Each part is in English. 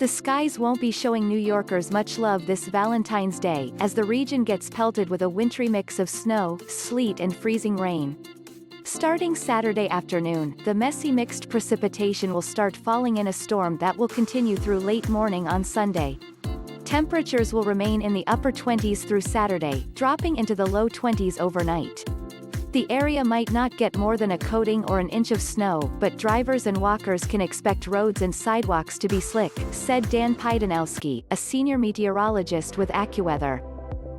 The skies won't be showing New Yorkers much love this Valentine's Day, as the region gets pelted with a wintry mix of snow, sleet and freezing rain. Starting Saturday afternoon, the messy mixed precipitation will start falling in a storm that will continue through late morning on Sunday. Temperatures will remain in the upper 20s through Saturday, dropping into the low 20s overnight. The area might not get more than a coating or an inch of snow, but drivers and walkers can expect roads and sidewalks to be slick, said Dan Pydanowski, a senior meteorologist with AccuWeather.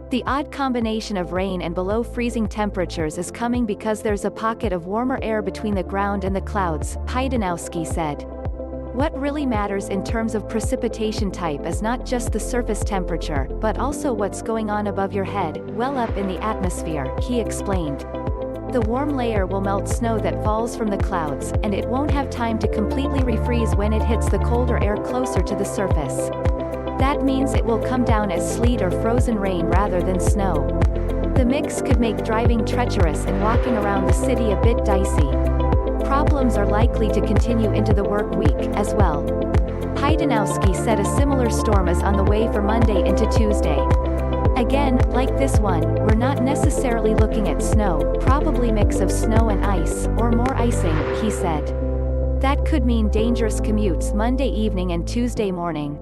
The odd combination of rain and below freezing temperatures is coming because there's a pocket of warmer air between the ground and the clouds, Pydanowski said. What really matters in terms of precipitation type is not just the surface temperature, but also what's going on above your head, well up in the atmosphere, he explained. The warm layer will melt snow that falls from the clouds, and it won't have time to completely refreeze when it hits the colder air closer to the surface. That means it will come down as sleet or frozen rain rather than snow. The mix could make driving treacherous and walking around the city a bit dicey. Problems are likely to continue into the work week, as well. Pydanowski said a similar storm is on the way for Monday into Tuesday. Again, like this one, we're not necessarily looking at snow, probably mix of snow and ice, or more icing, he said. That could mean dangerous commutes Monday evening and Tuesday morning.